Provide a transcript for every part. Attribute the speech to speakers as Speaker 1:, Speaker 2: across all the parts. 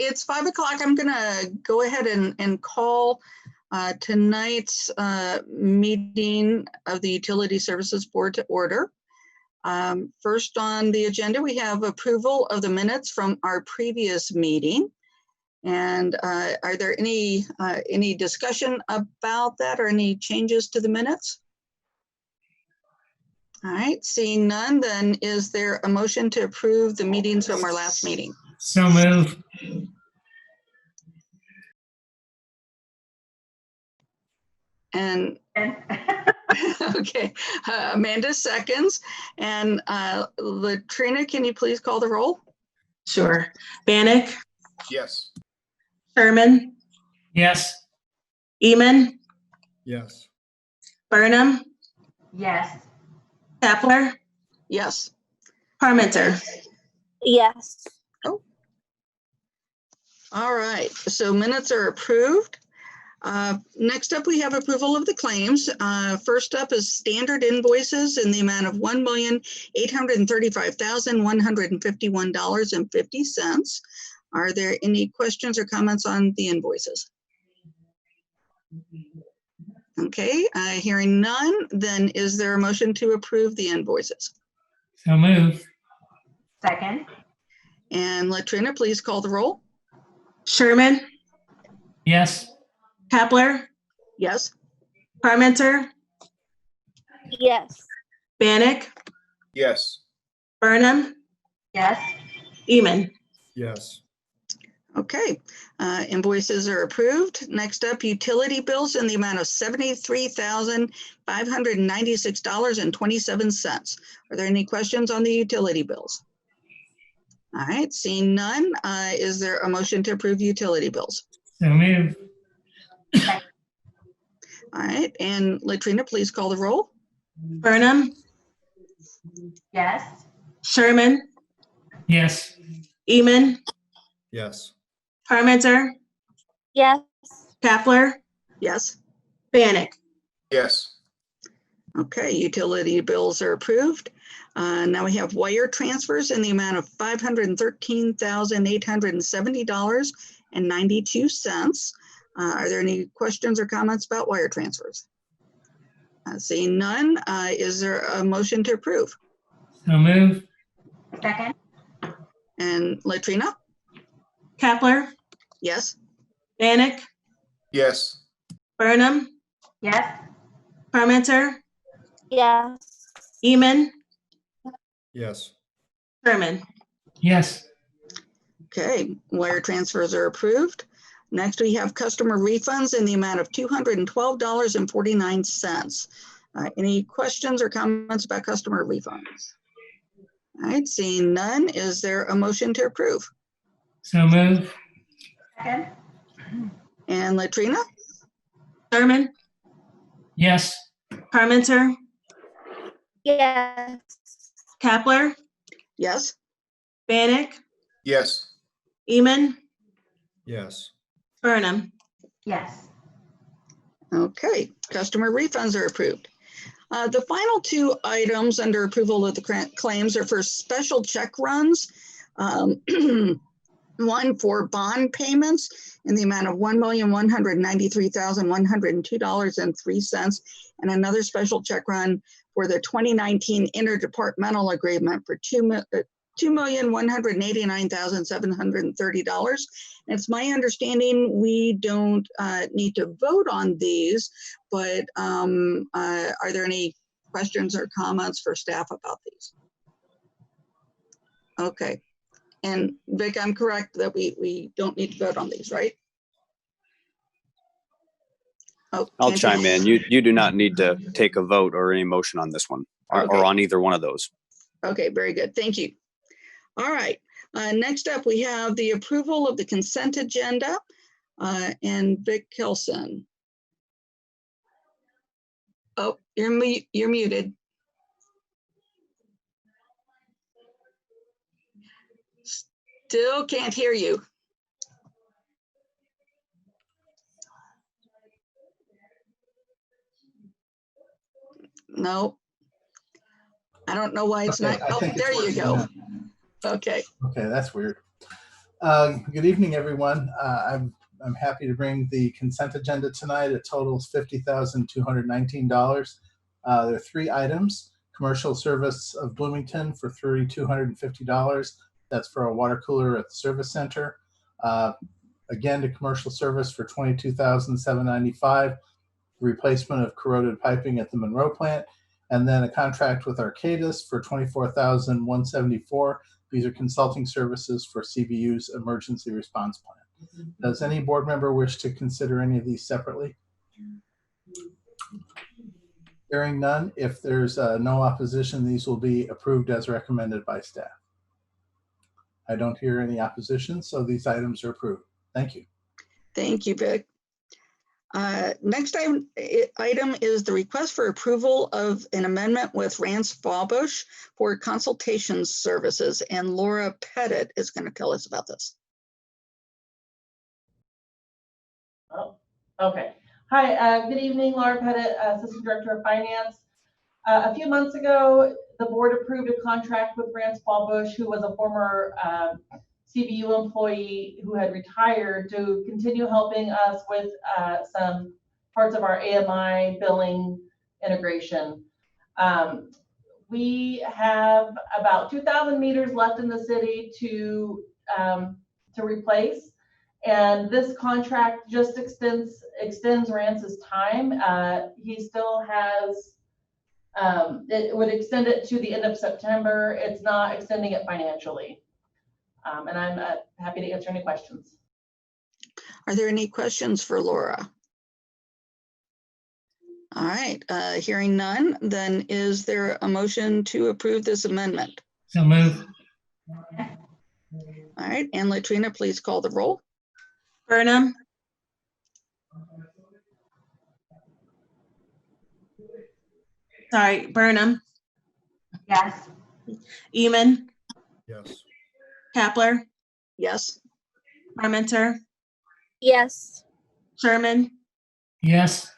Speaker 1: it's 5 o'clock. I'm going to go ahead and call tonight's meeting of the Utility Services Board to order. First on the agenda, we have approval of the minutes from our previous meeting. And are there any discussion about that or any changes to the minutes? All right, seeing none, then is there a motion to approve the meetings from our last meeting?
Speaker 2: So move.
Speaker 1: And okay, Amanda seconds. And Latrina, can you please call the roll?
Speaker 3: Sure. Bannock,
Speaker 4: Yes.
Speaker 3: Sherman,
Speaker 2: Yes.
Speaker 3: Eman,
Speaker 4: Yes.
Speaker 3: Burnham,
Speaker 5: Yes.
Speaker 3: Kapler,
Speaker 1: Yes.
Speaker 3: Parmenter.
Speaker 6: Yes.
Speaker 1: All right, so minutes are approved. Next up, we have approval of the claims. First up is standard invoices in the amount of $1,835,151.50. Are there any questions or comments on the invoices? Okay, hearing none, then is there a motion to approve the invoices?
Speaker 2: So move.
Speaker 5: Second.
Speaker 1: And Latrina, please call the roll.
Speaker 3: Sherman,
Speaker 2: Yes.
Speaker 3: Kapler,
Speaker 1: Yes.
Speaker 3: Parmenter,
Speaker 6: Yes.
Speaker 3: Bannock,
Speaker 4: Yes.
Speaker 3: Burnham,
Speaker 5: Yes.
Speaker 3: Eman.
Speaker 4: Yes.
Speaker 1: Okay, invoices are approved. Next up, utility bills in the amount of $73,596.27. Are there any questions on the utility bills? All right, seeing none, is there a motion to approve utility bills?
Speaker 2: So move.
Speaker 1: All right, and Latrina, please call the roll.
Speaker 3: Burnham,
Speaker 5: Yes.
Speaker 3: Sherman,
Speaker 2: Yes.
Speaker 3: Eman,
Speaker 4: Yes.
Speaker 3: Parmenter,
Speaker 6: Yes.
Speaker 3: Kapler,
Speaker 1: Yes.
Speaker 3: Bannock.
Speaker 4: Yes.
Speaker 1: Okay, utility bills are approved. Now we have wire transfers in the amount of $513,870.92. Are there any questions or comments about wire transfers? Seeing none, is there a motion to approve?
Speaker 2: So move.
Speaker 5: Second.
Speaker 1: And Latrina?
Speaker 3: Kapler,
Speaker 1: Yes.
Speaker 3: Bannock,
Speaker 4: Yes.
Speaker 3: Burnham,
Speaker 5: Yes.
Speaker 3: Parmenter,
Speaker 6: Yes.
Speaker 3: Eman,
Speaker 4: Yes.
Speaker 3: Sherman.
Speaker 2: Yes.
Speaker 1: Okay, wire transfers are approved. Next, we have customer refunds in the amount of $212.49. Any questions or comments about customer refunds? All right, seeing none, is there a motion to approve?
Speaker 2: So move.
Speaker 5: Second.
Speaker 1: And Latrina?
Speaker 3: Sherman,
Speaker 2: Yes.
Speaker 3: Parmenter,
Speaker 6: Yes.
Speaker 3: Kapler,
Speaker 1: Yes.
Speaker 3: Bannock,
Speaker 4: Yes.
Speaker 3: Eman,
Speaker 4: Yes.
Speaker 3: Burnham.
Speaker 5: Yes.
Speaker 1: Okay, customer refunds are approved. The final two items under approval of the claims are for special check runs. One for bond payments in the amount of $1,193,102.03, and another special check run for the 2019 interdepartmental agreement for $2,189,730. And it's my understanding we don't need to vote on these, but are there any questions or comments for staff about these? Okay. And Vic, I'm correct that we don't need to vote on these, right? Oh,
Speaker 7: I'll chime in. You do not need to take a vote or any motion on this one or on either one of those.
Speaker 1: Okay, very good. Thank you. All right. Next up, we have the approval of the consent agenda and Vic Kelson. Oh, you're muted. Still can't hear you. No. I don't know why it's not. Oh, there you go. Okay.
Speaker 8: Okay, that's weird. Good evening, everyone. I'm happy to bring the consent agenda tonight. It totals $50,219. There are 3 items. Commercial service of Bloomington for $3,250. That's for a water cooler at the service center. Again, to commercial service for $22,795. Replacement of corroded piping at the Monroe plant. And then a contract with Arcadis for $24,174. These are consulting services for CVU's emergency response plan. Does any board member wish to consider any of these separately? Hearing none, if there's no opposition, these will be approved as recommended by staff. I don't hear any opposition, so these items are approved. Thank you.
Speaker 1: Thank you, Vic. Next item is the request for approval of an amendment with Rance Fallbush for consultation services, and Laura Pettit is going to tell us about this.
Speaker 9: Oh, okay. Hi, good evening, Laura Pettit, Assistant Director of Finance. A few months ago, the board approved a contract with Rance Fallbush, who was a former CVU employee who had retired, to continue helping us with some parts of our AMI billing integration. We have about 2,000 meters left in the city to replace, and this contract just extends Rance's time. He still has, it would extend it to the end of September. It's not extending it financially. And I'm happy to answer any questions.
Speaker 1: Are there any questions for Laura? All right, hearing none, then is there a motion to approve this amendment?
Speaker 2: So move.
Speaker 1: All right, and Latrina, please call the roll.
Speaker 3: Burnham, Burnham,
Speaker 5: Yes.
Speaker 3: Eman,
Speaker 4: Yes.
Speaker 3: Kapler,
Speaker 1: Yes.
Speaker 3: Parmenter,
Speaker 6: Yes.
Speaker 3: Sherman,
Speaker 2: Yes.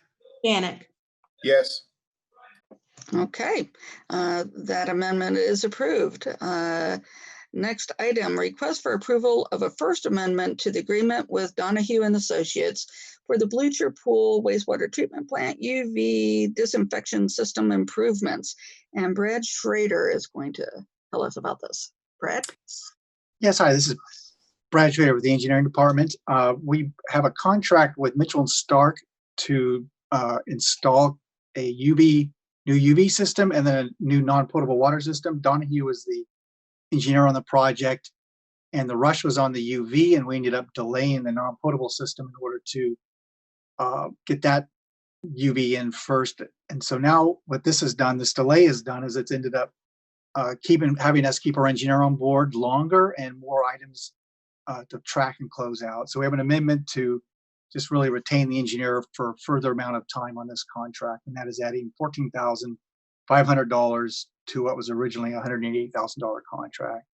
Speaker 3: Bannock.
Speaker 4: Yes.
Speaker 1: Okay, that amendment is approved. Next item, request for approval of a first amendment to the agreement with Donahue and Associates for the Blucher Pool wastewater treatment plant UV disinfection system improvements. And Brad Schrader is going to tell us about this. Brad?
Speaker 10: Yes, hi, this is Brad Schrader with the engineering department. We have a contract with Mitchell and Stark to install a new UV system and then a new non-potable water system. Donahue was the engineer on the project, and the rush was on the UV, and we ended up delaying the non-potable system in order to get that UV in first. And so now what this has done, this delay has done, is it's ended up having us keep our engineer on board longer and more items to track and close out. So we have an amendment to just really retain the engineer for a further amount of time on this contract, and that is adding $14,500 to what was originally a $188,000 contract.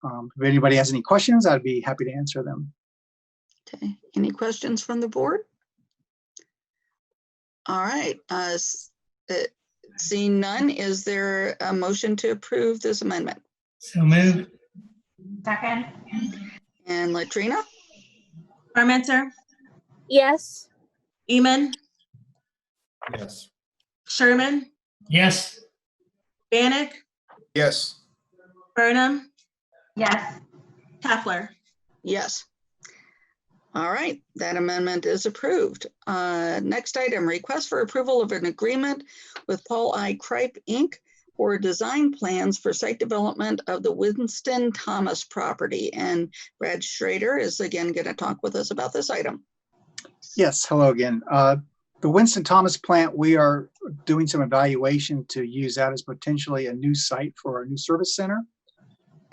Speaker 10: If anybody has any questions, I'd be happy to answer them.
Speaker 1: Okay, any questions from the board? All right, seeing none, is there a motion to approve this amendment?
Speaker 2: So move.
Speaker 5: Second.
Speaker 1: And Latrina?
Speaker 3: Parmenter,
Speaker 6: Yes.
Speaker 3: Eman,
Speaker 4: Yes.
Speaker 3: Sherman,
Speaker 2: Yes.
Speaker 3: Bannock,
Speaker 4: Yes.
Speaker 3: Burnham,
Speaker 5: Yes.
Speaker 3: Kapler.
Speaker 1: Yes. All right, that amendment is approved. Next item, request for approval of an agreement with Paul I. Kripe, Inc. for design plans for site development of the Winston Thomas property. And Brad Schrader is again going to talk with us about this item.
Speaker 10: Yes, hello again. The Winston Thomas plant, we are doing some evaluation to use that as potentially a new site for our new service center.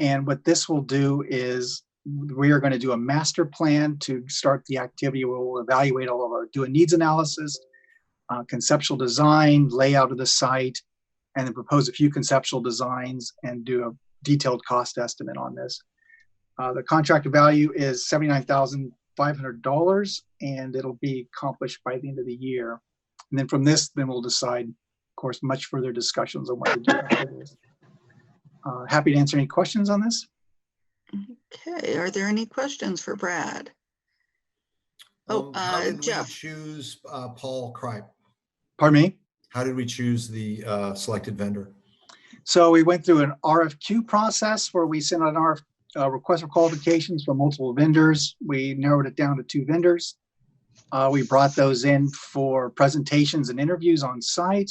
Speaker 10: And what this will do is we are going to do a master plan to start the activity. We'll evaluate all of our, do a needs analysis, conceptual design, layout of the site, and then propose a few conceptual designs and do a detailed cost estimate on this. The contract value is $79,500, and it'll be accomplished by the end of the year. And then from this, then we'll decide, of course, much further discussions on what to do after this. Happy to answer any questions on this.
Speaker 1: Okay, are there any questions for Brad? Oh,
Speaker 4: How did we
Speaker 1: Jeff.
Speaker 4: choose Paul Kripe?
Speaker 10: Pardon me?
Speaker 4: How did we choose the selected vendor?
Speaker 10: So we went through an RFQ process where we sent out our request for qualifications from multiple vendors. We narrowed it down to 2 vendors. We brought those in for presentations and interviews on site.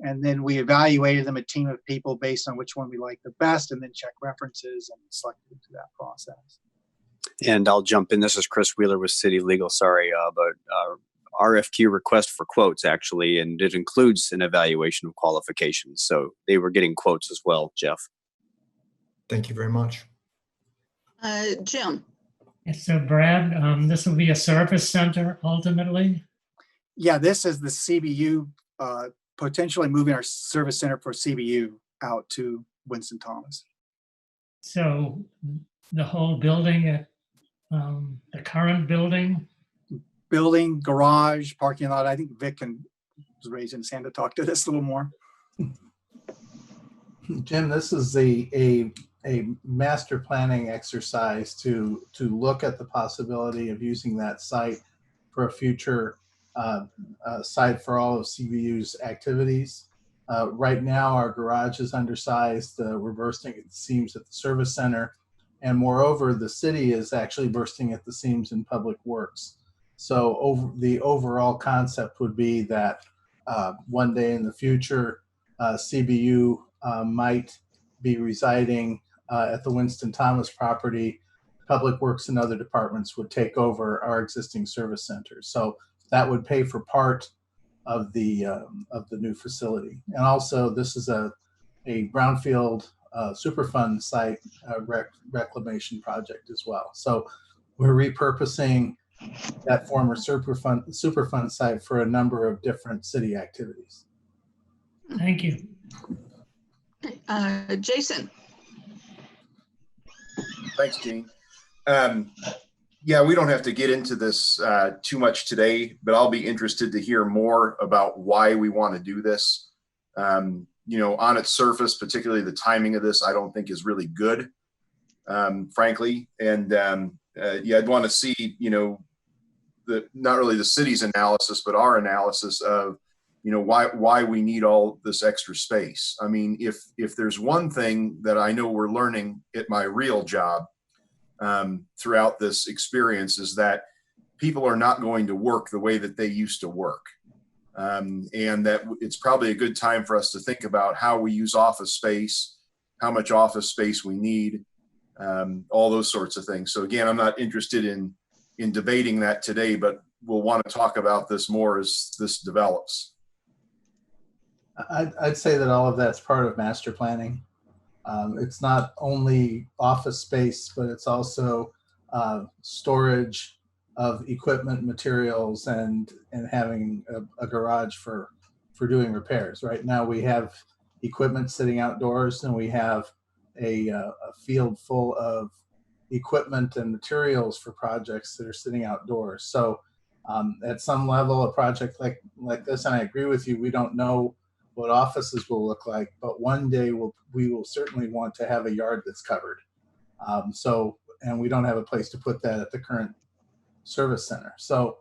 Speaker 10: And then we evaluated them, a team of people based on which one we liked the best, and then check references and selected into that process.
Speaker 7: And I'll jump in. This is Chris Wheeler with City Legal. Sorry, but RFQ request for quotes actually, and it includes an evaluation of qualifications. So they were getting quotes as well, Jeff.
Speaker 4: Thank you very much.
Speaker 1: Jim.
Speaker 2: Yes, so Brad, this will be a service center ultimately.
Speaker 10: Yeah, this is the CBU, potentially moving our service center for CBU out to Winston-Thomas.
Speaker 2: So the whole building at the current building.
Speaker 10: Building, garage, parking lot. I think Vic was raising his hand to talk to this a little more.
Speaker 8: Jim, this is a master planning exercise to look at the possibility of using that site for a future site for all of CBU's activities. Right now, our garage is undersized. We're bursting at the seams at the service center. And moreover, the city is actually bursting at the seams in public works. So the overall concept would be that one day in the future, CBU might be residing at the Winston-Thomas property. Public Works and other departments would take over our existing service centers. So that would pay for part of the new facility. And also, this is a brownfield Superfund site reclamation project as well. So we're repurposing that former Superfund site for a number of different city activities.
Speaker 2: Thank you.
Speaker 1: Jason.
Speaker 4: Thanks, Gene. Yeah, we don't have to get into this too much today, but I'll be interested to hear more about why we want to do this. You know, on its surface, particularly the timing of this, I don't think is really good, frankly. And yeah, I'd want to see, you know, not really the city's analysis, but our analysis of, you know, why we need all this extra space. I mean, if there's one thing that I know we're learning at my real job throughout this experience is that people are not going to work the way that they used to work. And that it's probably a good time for us to think about how we use office space, how much office space we need, all those sorts of things. So again, I'm not interested in debating that today, but we'll want to talk about this more as this develops.
Speaker 8: I'd say that all of that's part of master planning. It's not only office space, but it's also storage of equipment, materials, and having a garage for doing repairs. Right now we have equipment sitting outdoors, and we have a field full of equipment and materials for projects that are sitting outdoors. So at some level, a project like this, and I agree with you, we don't know what offices will look like, but one day we will certainly want to have a yard that's covered. And we don't have a place to put that at the current service center. So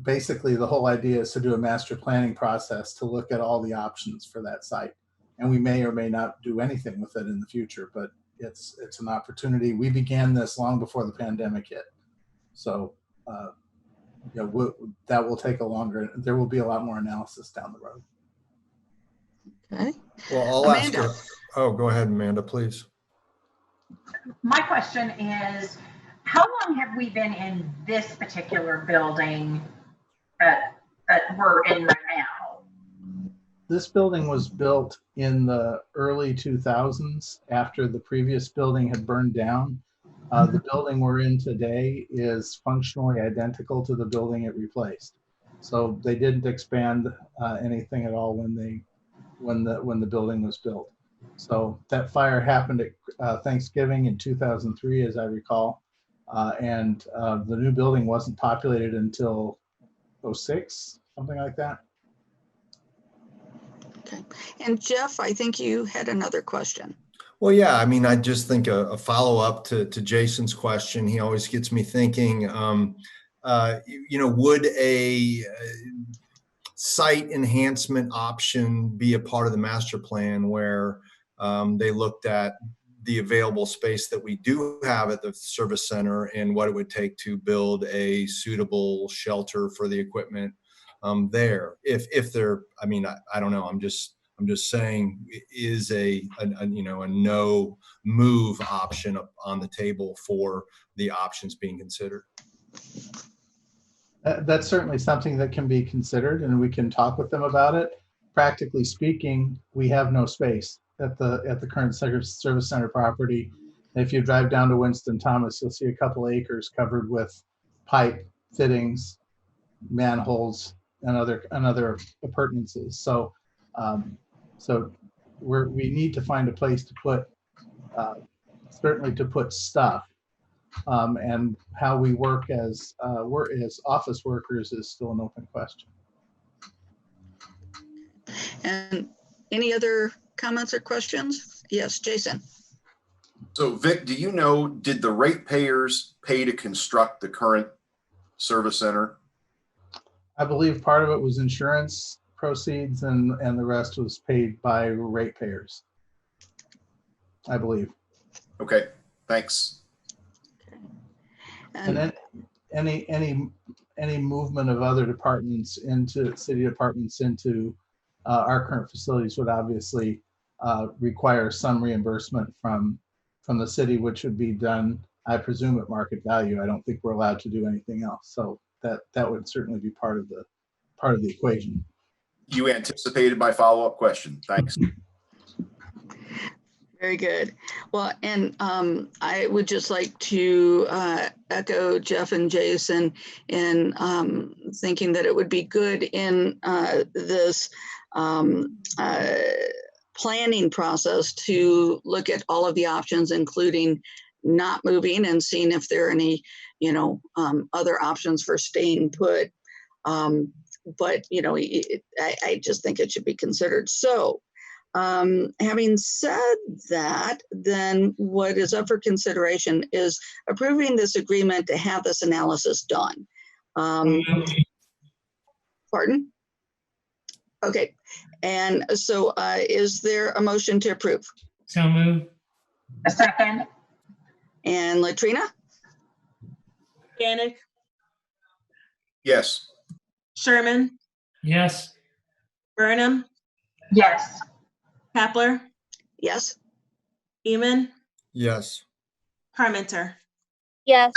Speaker 8: basically the whole idea is to do a master planning process to look at all the options for that site. And we may or may not do anything with it in the future, but it's an opportunity. We began this long before the pandemic hit. So you know, that will take there will be a lot more analysis down the road.
Speaker 1: Okay.
Speaker 4: Well, I'll ask
Speaker 1: Amanda.
Speaker 4: her. Oh, go ahead, Amanda, please.
Speaker 5: My question is, how long have we been in this particular building that we're in right now?
Speaker 8: This building was built in the early 2000s after the previous building had burned down. The building we're in today is functionally identical to the building it replaced. So they didn't expand anything at all when the building was built. So that fire happened at Thanksgiving in 2003, as I recall. And the new building wasn't populated until 2006, something like that.
Speaker 1: Okay. And Jeff, I think you had another question.
Speaker 11: Well, yeah, I mean, I just think a follow-up to Jason's question, he always gets me thinking, would a site enhancement option be a part of the master plan where they looked at the available space that we do have at the service center and what it would take to build a suitable shelter for the equipment there? If they're, I mean, I don't know, I'm just saying, is a no move option on the table for the options being considered?
Speaker 8: That's certainly something that can be considered, and we can talk with them about it. Practically speaking, we have no space at the current service center property. If you drive down to Winston Thomas, you'll see a couple acres covered with pipe fittings, manholes, and other appurtenances. So, we need to find a place to put, certainly to put stuff. And how we work as office workers is still an open question.
Speaker 1: And any other comments or questions? Yes, Jason.
Speaker 4: So Vic, do you know, did the ratepayers pay to construct the current service center?
Speaker 8: I believe part of it was insurance proceeds and the rest was paid by ratepayers, I believe.
Speaker 4: Okay, thanks.
Speaker 8: And then any movement of other departments into city departments into our current facilities would obviously require some reimbursement from the city, which would be done, I presume, at market value. I don't think we're allowed to do anything else. So that would certainly be part of the equation.
Speaker 4: You anticipated my follow-up question. Thanks.
Speaker 1: Very good. Well, and I would just like to echo Jeff and Jason in thinking that it would be good in this planning process to look at all of the options, including not moving and seeing if there are any, other options for staying put. But, I just think it should be considered. So, having said that, then what is up for consideration is approving this agreement to have this analysis done. Pardon? Okay. And so is there a motion to approve?
Speaker 2: So moved.
Speaker 5: A second.
Speaker 1: And Latrina?
Speaker 3: Bannock,
Speaker 4: Yes.
Speaker 3: Sherman,
Speaker 2: Yes.
Speaker 3: Burnham,
Speaker 5: Yes.
Speaker 3: Kapler,
Speaker 1: Yes.
Speaker 3: Eman,
Speaker 11: Yes.
Speaker 3: Parmenter.
Speaker 6: Yes.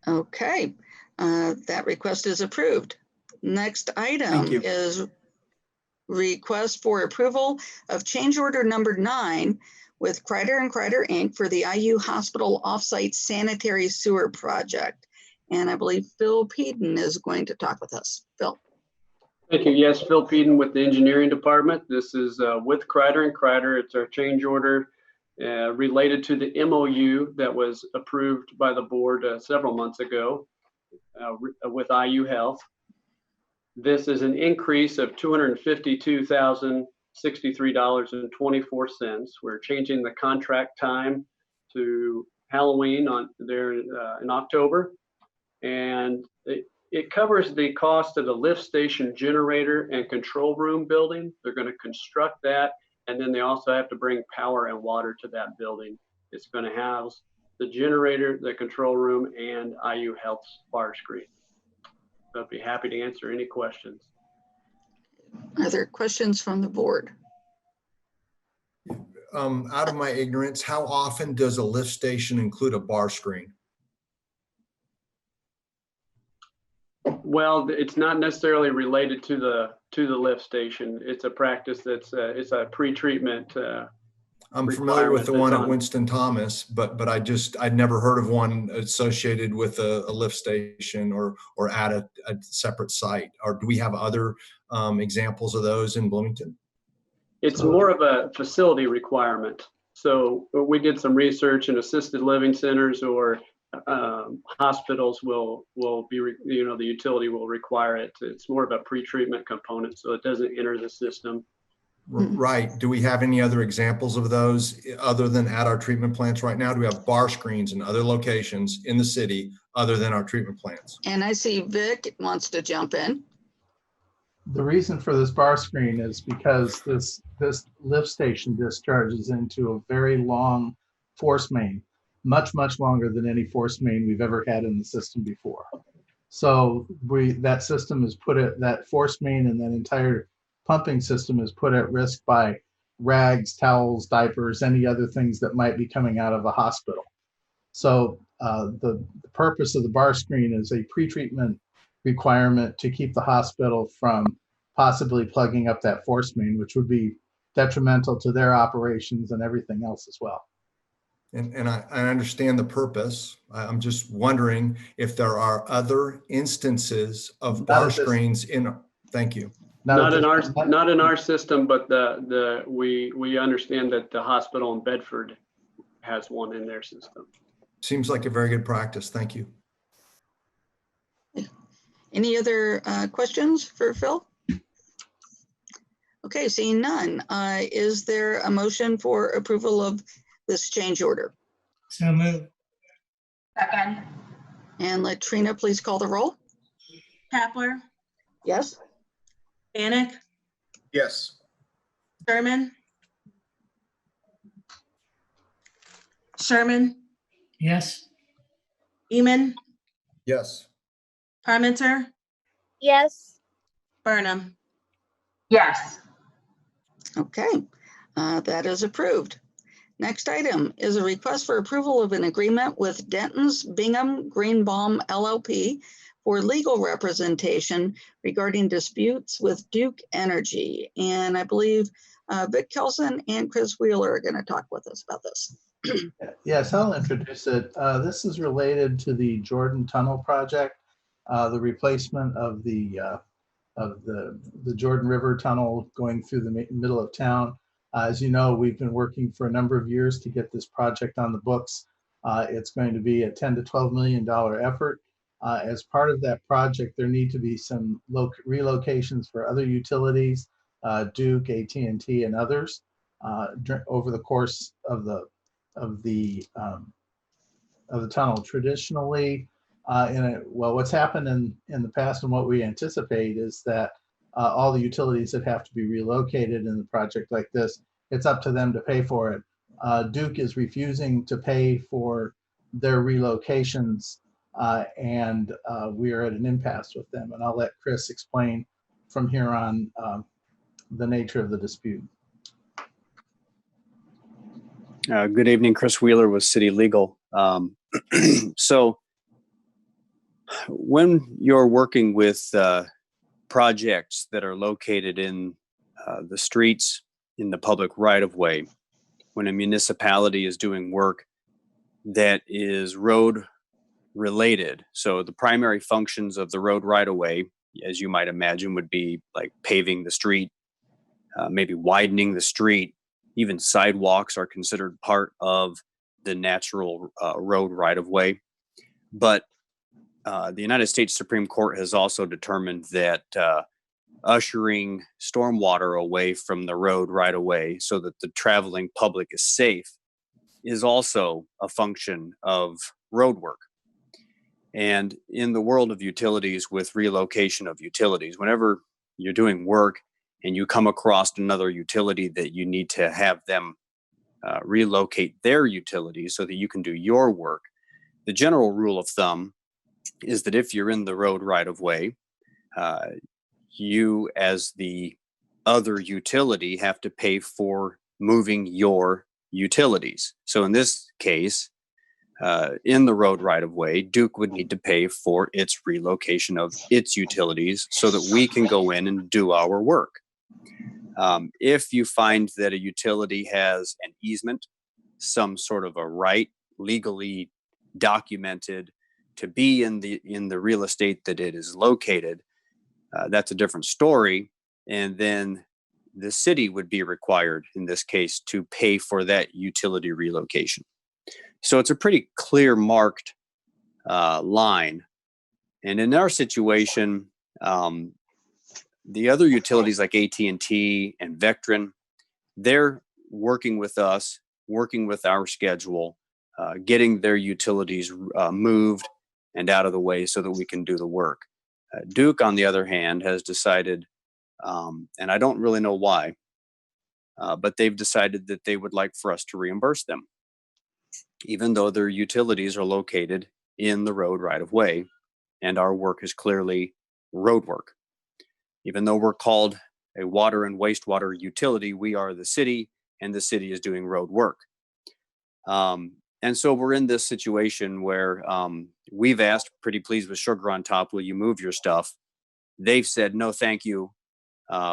Speaker 1: Okay. That request is approved. Next item
Speaker 7: Thank you.
Speaker 1: is request for approval of change order number 9 with Kreider and Kreider Inc. for the IU Hospital Offsite Sanitary Sewer Project. And I believe Phil Peden is going to talk with us. Phil.
Speaker 12: Thank you. Yes, Phil Peden with the engineering department. This is with Kreider and Kreider. It's our change order related to the MOU that was approved by the board several months ago with IU Health. This is an increase of $252,063.24. We're changing the contract time to Halloween in October, and it covers the cost of the lift station generator and control room building. They're going to construct that, and then they also have to bring power and water to that building. It's going to house the generator, the control room, and IU Health's bar screen. So I'd be happy to answer any questions.
Speaker 1: Are there questions from the board?
Speaker 11: Out of my ignorance, how often does a lift station include a bar screen?
Speaker 12: Well, it's not necessarily related to the lift station. It's a practice that's it's a pre-treatment.
Speaker 11: I'm familiar with the one at Winston Thomas, but I'd never heard of one associated with a lift station or at a separate site. Or do we have other examples of those in Bloomington?
Speaker 12: It's more of a facility requirement. So we did some research, and assisted living centers or hospitals will be, the utility will require it. It's more of a pre-treatment component, so it doesn't enter the system.
Speaker 11: Right. Do we have any other examples of those other than at our treatment plants right now? Do we have bar screens in other locations in the city other than our treatment plants?
Speaker 1: And I see Vic wants to jump in.
Speaker 8: The reason for this bar screen is because this lift station discharges into a very long force main, much longer than any force main we've ever had in the system before. So that system is that force main and that entire pumping system is put at risk by rags, towels, diapers, any other things that might be coming out of a hospital. So the purpose of the bar screen is a pre-treatment requirement to keep the hospital from possibly plugging up that force main, which would be detrimental to their operations and everything else as well.
Speaker 11: And I understand the purpose. I'm just wondering if there are other instances of bar screens in. Thank you.
Speaker 12: Not in our system, but we understand that the hospital in Bedford has one in their system.
Speaker 11: Seems like a very good practice. Thank you.
Speaker 1: Any other questions for Phil? Okay, seeing none. Is there a motion for approval of this change order?
Speaker 2: So moved.
Speaker 5: Second.
Speaker 1: And Latrina, please call the roll.
Speaker 3: Kapler,
Speaker 1: Yes.
Speaker 3: Bannock,
Speaker 4: Yes.
Speaker 3: Sherman,
Speaker 2: Yes.
Speaker 3: Eman,
Speaker 11: Yes.
Speaker 3: Parmenter,
Speaker 6: Yes.
Speaker 3: Burnham.
Speaker 5: Yes.
Speaker 1: Okay, that is approved. Next item is a request for approval of an agreement with Denton's Bingham Greenbaum LLP for legal representation regarding disputes with Duke Energy. And I believe Vic Kelson and Chris Wheeler are going to talk with us about this.
Speaker 8: Yes, I'll introduce it. This is related to the Jordan Tunnel project, the replacement of the Jordan River Tunnel going through the middle of town. As you know, we've been working for a number of years to get this project on the books. It's going to be a $10 to $12 million effort. As part of that project, there need to be some relocations for other utilities, Duke, AT&T, and others over the course of the tunnel. Traditionally, what's happened in the past and what we anticipate is that all the utilities that have to be relocated in a project like this, it's up to them to pay for it. Duke is refusing to pay for their relocations, and we are at an impasse with them. And I'll let Chris explain from here on the nature of the dispute.
Speaker 7: Good evening, Chris Wheeler with City Legal. So when you're working with projects that are located in the streets, in the public right-of-way, when a municipality is doing work that is road related, so the primary functions of the road right-of-way, as you might imagine, would be like paving the street, maybe widening the street. Even sidewalks are considered part of the natural road right-of-way. But the United States Supreme Court has also determined that ushering stormwater away from the road right-of-way so that the traveling public is safe is also a function of road work. And in the world of utilities, with relocation of utilities, whenever you're doing work and you come across another utility that you need to have them relocate their utilities so that you can do your work, the general rule of thumb is that if you're in the road right-of-way, you as the other utility have to pay for moving your utilities. So in this case, in the road right-of-way, Duke would need to pay for its relocation of its utilities so that we can go in and do our work. If you find that a utility has an easement, some sort of a right legally documented to be in the real estate that it is located, that's a different story. And then the city would be required, in this case, to pay for that utility relocation. So it's a pretty clear marked line. And in our situation, The other utilities like AT&T and Vectren, they're working with us, working with our schedule, getting their utilities moved and out of the way so that we can do the work. Duke, on the other hand, has decided, and I don't really know why, but they've decided that they would like for us to reimburse them, even though their utilities are located in the road right of way, and our work is clearly road work. Even though we're called a water and wastewater utility, we are the city, and the city is doing road work. And so we're in this situation where we've asked, pretty pleased with sugar on top, will you move your stuff? They've said, no, thank you.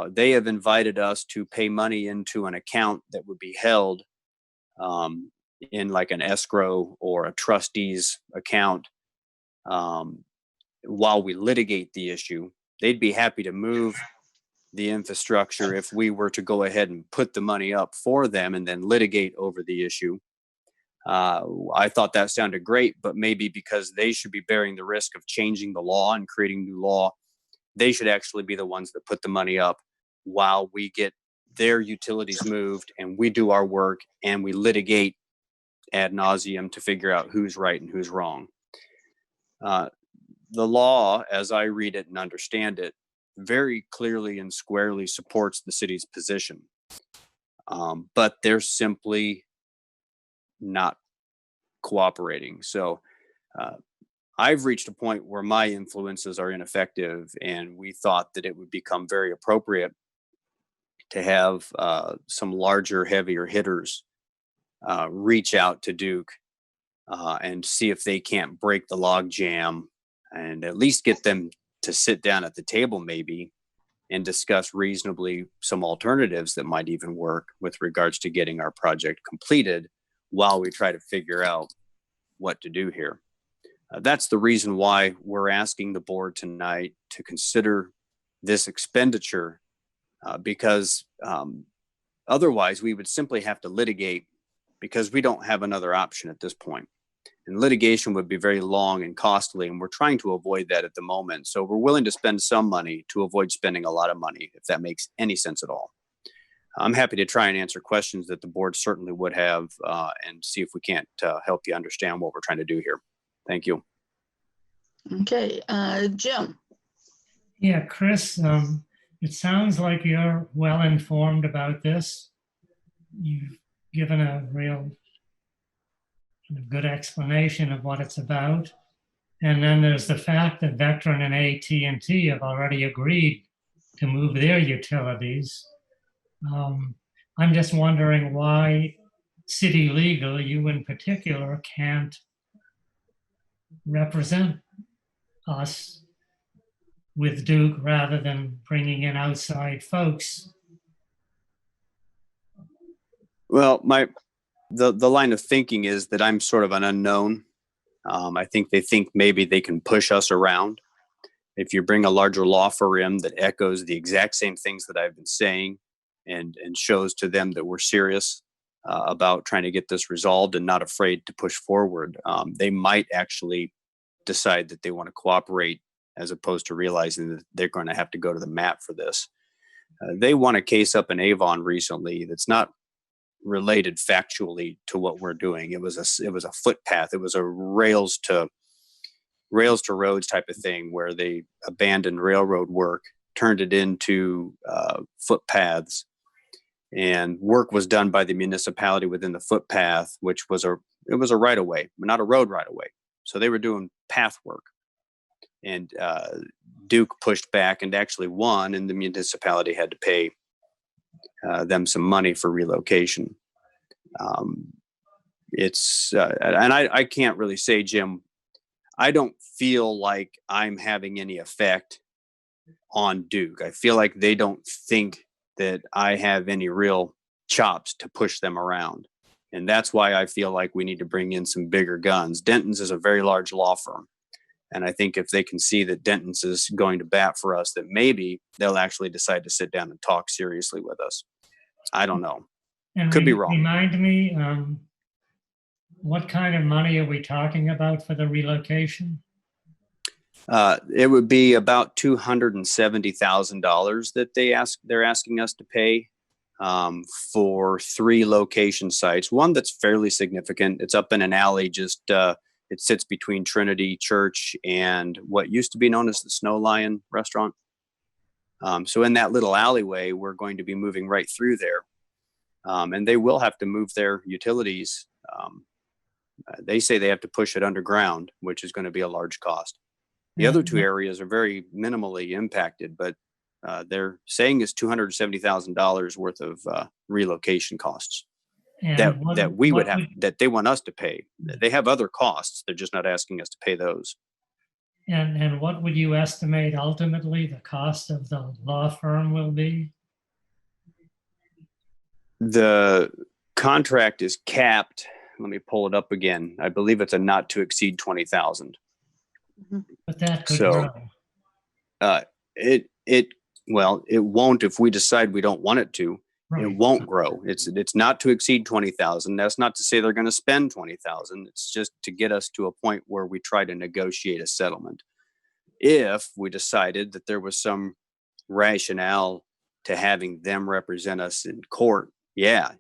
Speaker 7: They have invited us to pay money into an account that would be held in like an escrow or a trustee's account while we litigate the issue. They'd be happy to move the infrastructure if we were to go ahead and put the money up for them and then litigate over the issue. I thought that sounded great, but maybe because they should be bearing the risk of changing the law and creating new law, they should actually be the ones that put the money up while we get their utilities moved and we do our work and we litigate ad nauseum to figure out who's right and who's wrong. The law, as I read it and understand it, very clearly and squarely supports the city's position. But they're simply not cooperating. So I've reached a point where my influences are ineffective, and we thought that it would become very appropriate to have some larger, heavier hitters reach out to Duke and see if they can't break the log jam and at least get them to sit down at the table maybe and discuss reasonably some alternatives that might even work with regards to getting our project completed while we try to figure out what to do here. That's the reason why we're asking the board tonight to consider this expenditure because otherwise we would simply have to litigate because we don't have another option at this point. And litigation would be very long and costly, and we're trying to avoid that at the moment. So we're willing to spend some money to avoid spending a lot of money, if that makes any sense at all. I'm happy to try and answer questions that the board certainly would have and see if we can't help you understand what we're trying to do here. Thank you.
Speaker 1: Okay, Jim.
Speaker 2: Yeah, Chris, it sounds like you're well informed about this. You've given a real good explanation of what it's about. And then there's the fact that Vectren and AT&T have already agreed to move their utilities. I'm just wondering why city legal, you in particular, can't represent us with Duke rather than bringing in outside folks.
Speaker 7: Well, the line of thinking is that I'm sort of an unknown. I think they think maybe they can push us around. If you bring a larger law firm that echoes the exact same things that I've been saying and shows to them that we're serious about trying to get this resolved and not afraid to push forward, they might actually decide that they want to cooperate as opposed to realizing that they're going to have to go to the mat for this. They won a case up in Avon recently that's not related factually to what we're doing. It was a footpath. It was a rails to roads type of thing where they abandoned railroad work, turned it into footpaths, and work was done by the municipality within the footpath, which was a right of way, not a road right of way. So they were doing path work, and Duke pushed back and actually won, and the municipality had to pay them some money for relocation. And I can't really say, Jim, I don't feel like I'm having any effect on Duke. I feel like they don't think that I have any real chops to push them around. And that's why I feel like we need to bring in some bigger guns. Denton's is a very large law firm. And I think if they can see that Denton's is going to bat for us, that maybe they'll actually decide to sit down and talk seriously with us. I don't know.
Speaker 2: And
Speaker 7: could be wrong.
Speaker 2: Remind me, what kind of money are we talking about for the relocation?
Speaker 7: It would be about $270,000 that they're asking us to pay for 3 location sites. One that's fairly significant. It's up in an alley, just it sits between Trinity Church and what used to be known as the Snow Lion restaurant. So in that little alleyway, we're going to be moving right through there. And they will have to move their utilities. They say they have to push it underground, which is going to be a large cost. The other 2 areas are very minimally impacted, but they're saying it's $270,000 worth of relocation costs that we would have, that they want us to pay. They have other costs. They're just not asking us to pay those.
Speaker 2: And what would you estimate ultimately the cost of the law firm will be?
Speaker 7: The contract is capped. Let me pull it up again. I believe it's a not to exceed 20,000.
Speaker 2: But that could
Speaker 7: So,
Speaker 2: grow.
Speaker 7: it won't if we decide we don't want it to.
Speaker 2: Right.
Speaker 7: It won't grow. It's not to exceed 20,000. That's not to say they're going to spend 20,000. It's just to get us to a point where we try to negotiate a settlement. If we decided that there was some rationale to having them represent us in court, yeah,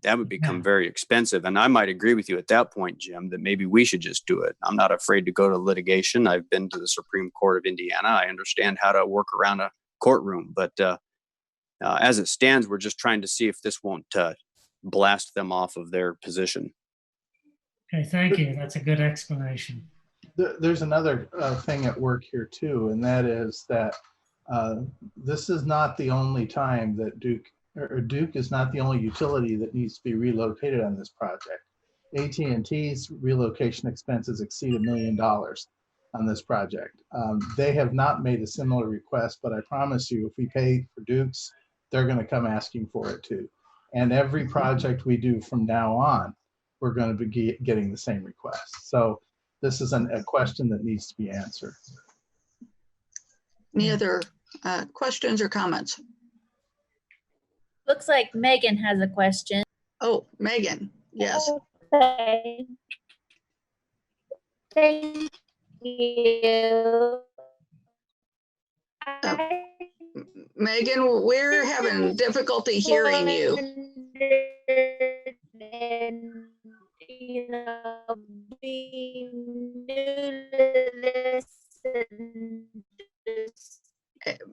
Speaker 7: that would become very expensive. And I might agree with you at that point, Jim, that maybe we should just do it. I'm not afraid to go to litigation. I've been to the Supreme Court of Indiana. I understand how to work around a courtroom. But as it stands, we're just trying to see if this won't blast them off of their position.
Speaker 2: Okay, thank you. That's a good explanation.
Speaker 8: There's another thing at work here too, and that is that this is not the only time that Duke is not the only utility that needs to be relocated on this project. AT&T's relocation expenses exceed $1 million on this project. They have not made a similar request, but I promise you, if we pay for Duke's, they're going to come asking for it too. And every project we do from now on, we're going to be getting the same request. So this is a question that needs to be answered.
Speaker 1: Any other questions or comments?
Speaker 6: Looks like Megan has a question.
Speaker 1: Oh, Megan, yes.
Speaker 6: Okay. Thank you.
Speaker 1: Megan, we're having difficulty hearing you.
Speaker 6: And, being new to this and just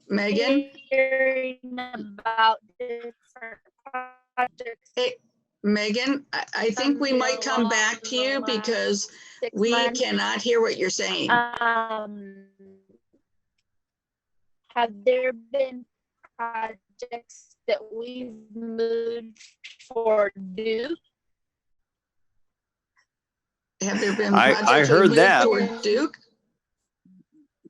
Speaker 1: Megan?
Speaker 6: hearing about different projects.
Speaker 1: Hey, Megan, I think we might come back to you because we cannot hear what you're saying.
Speaker 6: Have there been projects that we've moved for Duke?
Speaker 1: Have there been
Speaker 7: I
Speaker 1: projects
Speaker 7: heard that.
Speaker 1: toward Duke?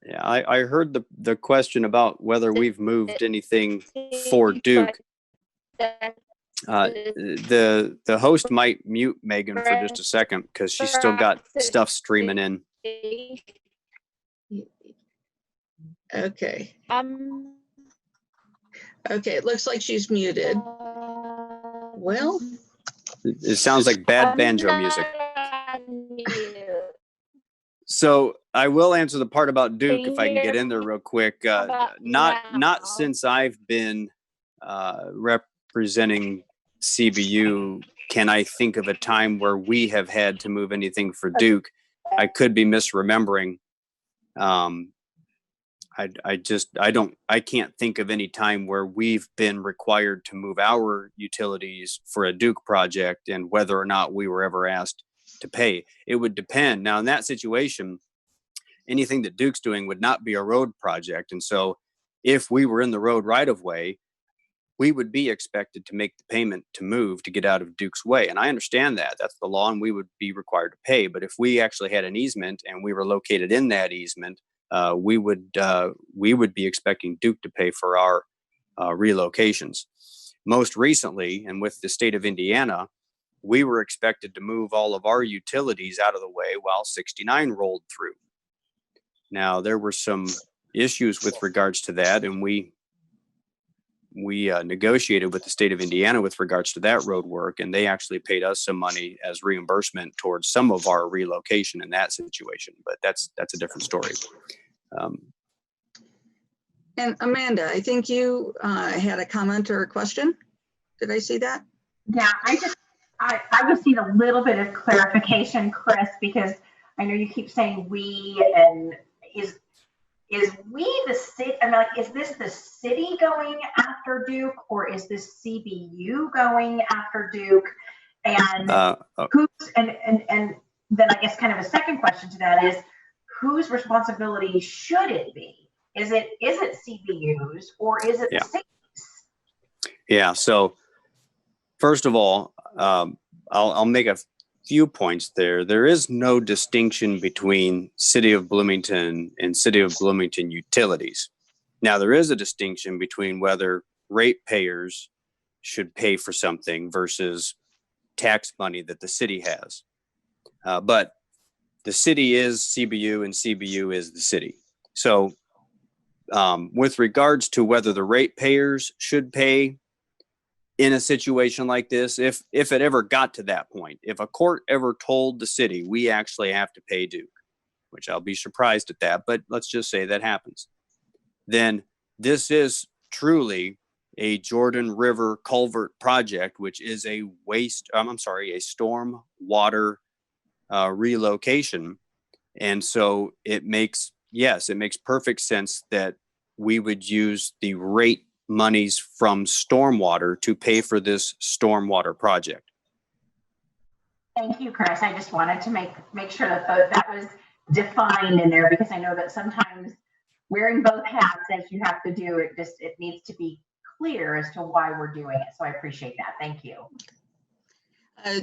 Speaker 7: Yeah, I heard the question about whether we've moved anything for Duke. The host might mute Megan for just a second because she's still got stuff streaming in.
Speaker 1: Okay. Okay, it looks like she's muted. Well,
Speaker 7: it sounds like bad banjo music. So I will answer the part about Duke if I can get in there real quick. Not since I've been representing CBU can I think of a time where we have had to move anything for Duke. I could be misremembering. I can't think of any time where we've been required to move our utilities for a Duke project and whether or not we were ever asked to pay. It would depend. Now, in that situation, anything that Duke's doing would not be a road project. And so if we were in the road right of way, we would be expected to make the payment to move to get out of Duke's way. And I understand that. That's the law and we would be required to pay. But if we actually had an easement and we were located in that easement, we would be expecting Duke to pay for our relocations. Most recently, and with the state of Indiana, we were expected to move all of our utilities out of the way while 69 rolled through. Now, there were some issues with regards to that, and we negotiated with the state of Indiana with regards to that road work, and they actually paid us some money as reimbursement towards some of our relocation in that situation. But that's a different story.
Speaker 1: And Amanda, I think you had a comment or a question. Did I see that?
Speaker 5: Yeah, I just need a little bit of clarification, Chris, because I know you keep saying we, and is we the city? I mean, like, is this the city going after Duke, or is this CBU going after Duke? And who's and then I guess kind of a second question to that is, whose responsibility should it be? Is it CBU's, or is it the city's?
Speaker 7: Yeah. So first of all, I'll make a few points there. There is no distinction between City of Bloomington and City of Bloomington utilities. Now, there is a distinction between whether ratepayers should pay for something versus tax money that the city has. But the city is CBU and CBU is the city. So with regards to whether the ratepayers should pay in a situation like this, if it ever got to that point, if a court ever told the city, we actually have to pay Duke, which I'll be surprised at that, but let's just say that happens, then this is truly a Jordan River culvert project, which is a storm water relocation. And so it makes perfect sense that we would use the rate monies from stormwater to pay for this stormwater project.
Speaker 5: Thank you, Chris. I just wanted to make sure that that was defined in there, because I know that sometimes wearing both hats, as you have to do, it needs to be clear as to why we're doing it. So I appreciate that. Thank you.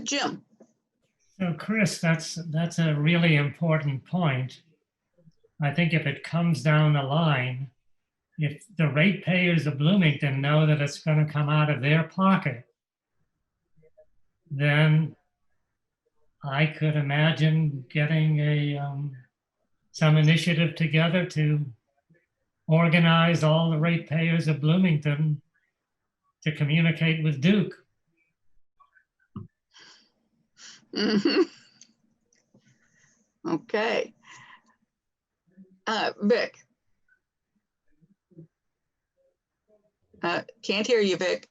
Speaker 1: Jim.
Speaker 2: So Chris, that's a really important point. I think if it comes down the line, if the ratepayers of Bloomington know that it's going to come out of their pocket, then I could imagine getting some initiative together to organize all the ratepayers of Bloomington to communicate with Duke.
Speaker 1: Mm-hmm. Okay. Vic. Can't hear you, Vic.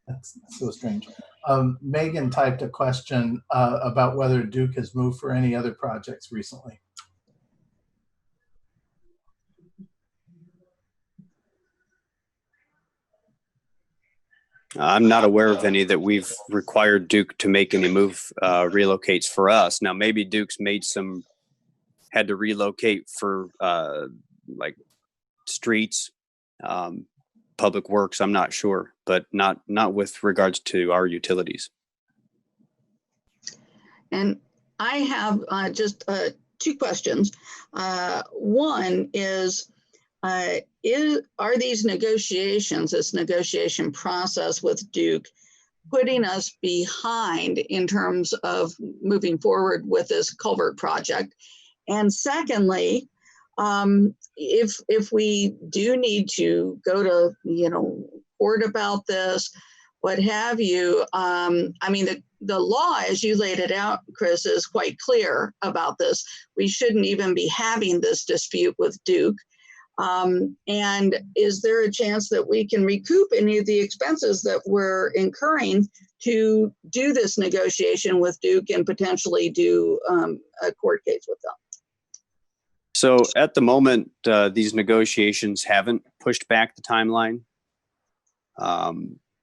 Speaker 8: That's so strange. Megan typed a question about whether Duke has moved for any other projects recently.
Speaker 7: I'm not aware of any that we've required Duke to make any relocates for us. Now, maybe Duke's had to relocate for like streets, public works. I'm not sure, but not with regards to our utilities.
Speaker 1: And I have just two questions. One is, are these negotiations, this negotiation process with Duke, putting us behind in terms of moving forward with this culvert project? And secondly, if we do need to go to court about this, what have you, I mean, the law, as you laid it out, Chris, is quite clear about this. We shouldn't even be having this dispute with Duke. And is there a chance that we can recoup any of the expenses that we're incurring to do this negotiation with Duke and potentially do a court case with them?
Speaker 7: So at the moment, these negotiations haven't pushed back the timeline.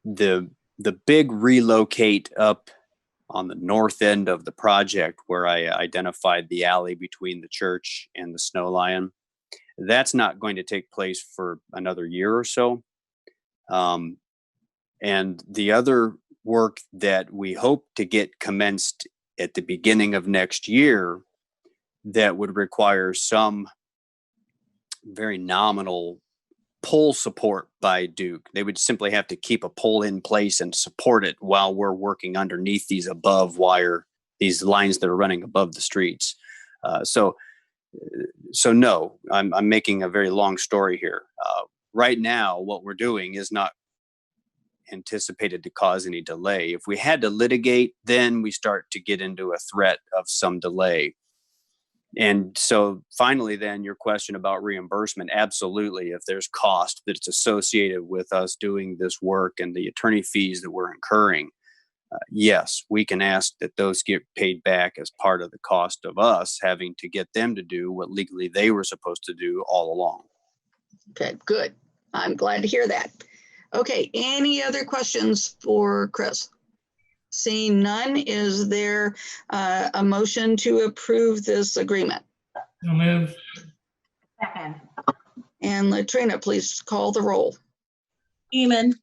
Speaker 7: The big relocate up on the north end of the project, where I identified the alley between the church and the Snow Lion, that's not going to take place for another year or so. And the other work that we hope to get commenced at the beginning of next year that would require some very nominal pole support by Duke. They would simply have to keep a pole in place and support it while we're working underneath these these lines that are running above the streets. So no, I'm making a very long story here. Right now, what we're doing is not anticipated to cause any delay. If we had to litigate, then we start to get into a threat of some delay. And so finally, then your question about reimbursement, absolutely. If there's cost that's associated with us doing this work and the attorney fees that we're incurring, yes, we can ask that those get paid back as part of the cost of us having to get them to do what legally they were supposed to do all along.
Speaker 1: Okay, good. I'm glad to hear that. Okay, any other questions for Chris? Seeing none, is there a motion to approve this agreement?
Speaker 2: So move.
Speaker 5: Second.
Speaker 1: And Latrina, please call the roll.
Speaker 3: Eman,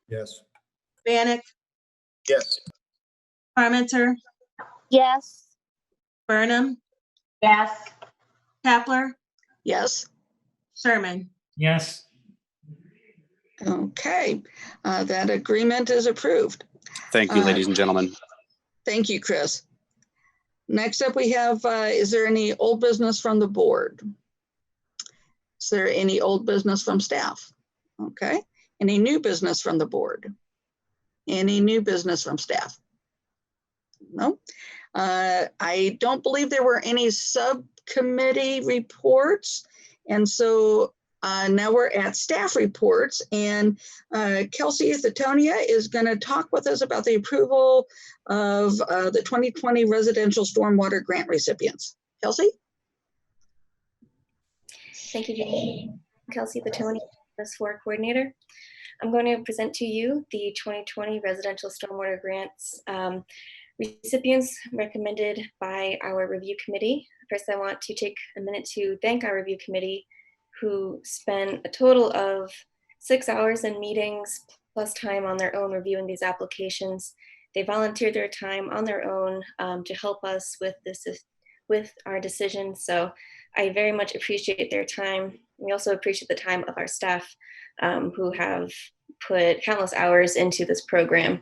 Speaker 11: Yes.
Speaker 3: Bannock,
Speaker 4: Yes.
Speaker 3: Parmenter,
Speaker 6: Yes.
Speaker 3: Burnham,
Speaker 5: Yes.
Speaker 3: Kapler,
Speaker 1: Yes.
Speaker 3: Sherman.
Speaker 2: Yes.
Speaker 1: Okay, that agreement is approved.
Speaker 7: Thank you, ladies and gentlemen.
Speaker 1: Thank you, Chris. Next up, we have, is there any old business from the board? Is there any old business from staff? Okay. Any new business from the board? Any new business from staff? No. I don't believe there were any subcommittee reports. And so now we're at staff reports, and Kelsey Thetonia is going to talk with us about the approval of the 2020 residential stormwater grant recipients. Kelsey?
Speaker 13: Thank you, Jamie. Kelsey Thetonia, S4 coordinator. I'm going to present to you the 2020 residential stormwater grants recipients recommended by our review committee. First, I want to take a minute to thank our review committee, who spent a total of 6 hours in meetings plus time on their own reviewing these applications. They volunteered their time on their own to help us with this, with our decision. So I very much appreciate their time. We also appreciate the time of our staff who have put countless hours into this program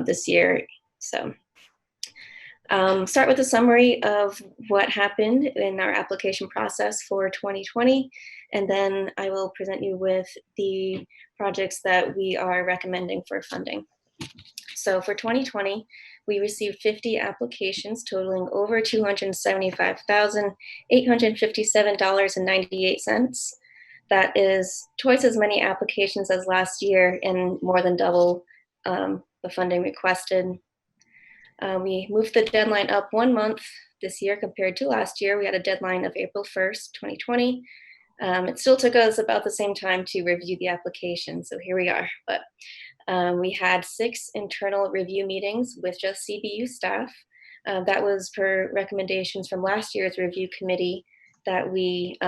Speaker 13: this year. So start with a summary of what happened in our application process for 2020, and then I will present you with the projects that we are recommending for funding. So for 2020, we received 50 applications totaling over $275,857.98. That is twice as many applications as last year and more than double the funding requested. We moved the deadline up 1 month this year compared to last year. We had a deadline of April 1st, 2020. It still took us about the same time to review the application, so here we are. But we had 6 internal review meetings with just CBU staff. That was per recommendations from last year's review committee, that we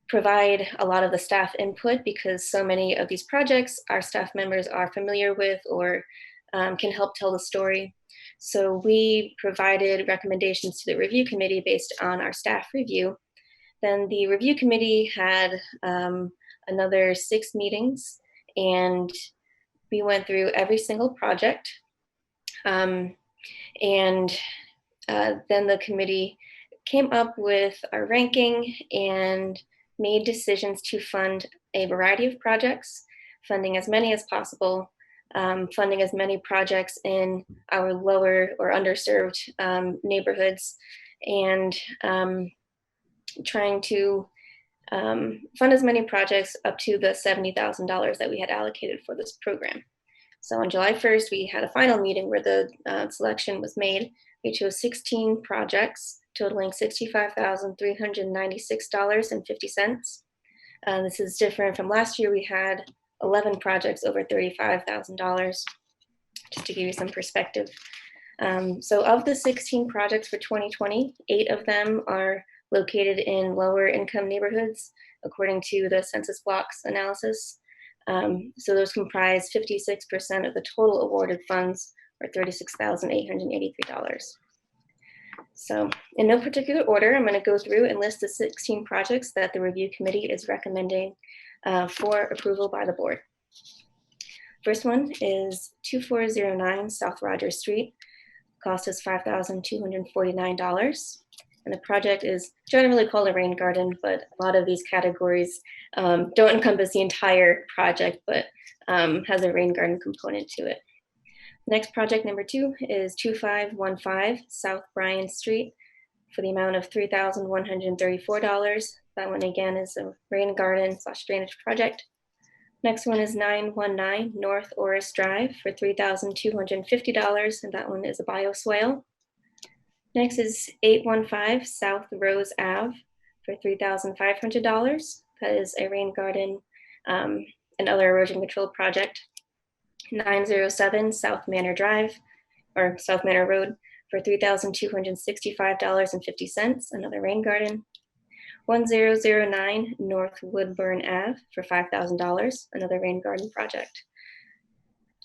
Speaker 13: provide a lot of the staff input, because so many of these projects our staff members are familiar with or can help tell the story. So we provided recommendations to the review committee based on our staff review. Then the review committee had another 6 meetings, and we went through every single project. Then the committee came up with our ranking and made decisions to fund a variety of projects, funding as many as possible, funding as many projects in our lower or underserved neighborhoods, and trying to fund as many projects up to the $70,000 that we had allocated for this program. So on July 1st, we had a final meeting where the selection was made. We chose 16 projects totaling $65,396.50. This is different from last year. We had 11 projects over $35,000, just to give you some perspective. So of the 16 projects for 2020, 8 of them are located in lower income neighborhoods, according to the census blocks analysis. So those comprise 56% of the total awarded funds, or $36,883. So in no particular order, I'm going to go through and list the 16 projects that the review committee is recommending for approval by the board. First one is 2409 South Rogers Street. Cost is $5,249. And the project is generally called a rain garden, but a lot of these categories don't encompass the entire project, but has a rain garden component to it. Next project number 2 is 2515 South Bryan Street for the amount of $3,134. That one again is a rain garden / drainage project. Next one is 919 North Oris Drive for $3,250, and that one is a bioswale. Next is 815 South Rose Ave for $3,500. That is a rain garden and other erosion control project. 907 South Manor Drive, or South Manor Road, for $3,265.50, another rain garden. 1009 North Woodburn Ave for $5,000, another rain garden project.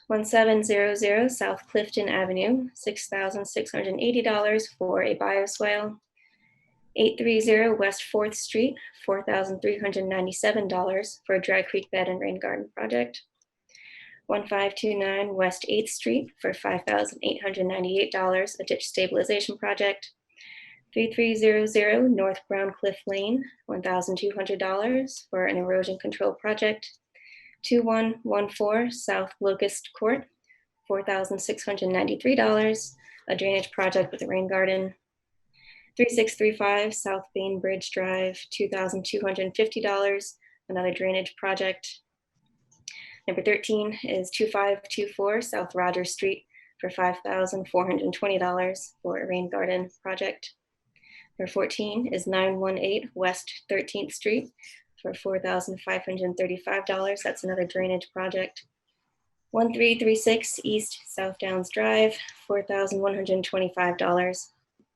Speaker 13: 1700 South Clifton Avenue, $6,680 for a bioswale. 830 West 4th Street, $4,397 for a dry creek bed and rain garden project. 1529 West 8th Street for $5,898, a ditch stabilization project. 3300 North Brown Cliff Lane, $1,200 for an erosion control project. 2114 South Locust Court, $4,693, a drainage project with a rain garden. 3635 South Bainbridge Drive, $2,250, another drainage project. Number 13 is 2524 South Rogers Street for $5,420 for a rain garden project. Number 14 is 918 West 13th Street for $4,535. That's another drainage project. 1336 East South Downs Drive, $4,125,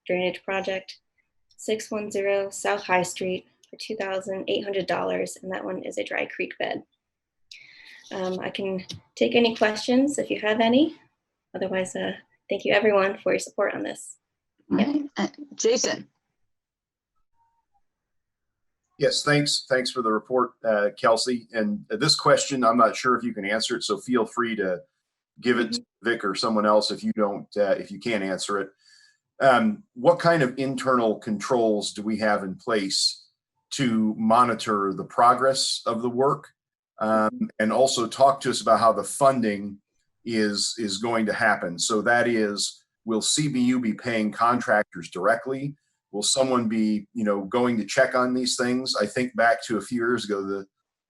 Speaker 13: drainage project. 610 South High Street for $2,800, and that one is a dry creek bed. I can take any questions if you have any. Otherwise, thank you everyone for your support on this.
Speaker 1: Right. Jason.
Speaker 4: Yes, thanks for the report, Kelsey. And this question, I'm not sure if you can answer it, so feel free to give it to Vic or someone else if you can't answer it. What kind of internal controls do we have in place to monitor the progress of the work? And also talk to us about how the funding is going to happen. So that is, will CBU be paying contractors directly? Will someone be, going to check on these things? I think back to a few years ago,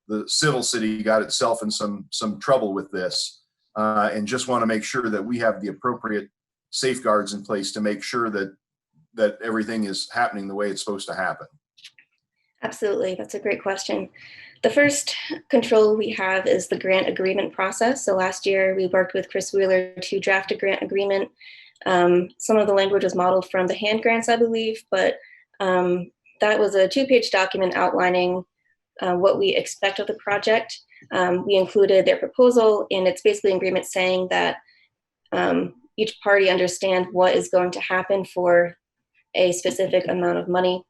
Speaker 4: the Civil City got itself in some trouble with this, and just want to make sure that we have the appropriate safeguards in place to make sure that everything is happening the way it's supposed to happen.
Speaker 13: Absolutely, that's a great question. The first control we have is the grant agreement process. So last year we worked with Chris Wheeler to draft a grant agreement. Some of the language was modeled from the hand grants, I believe, but that was a 2-page document outlining what we expect of the project. We included their proposal, and it's basically an agreement saying that each party understands what is going to happen for a specific amount of money.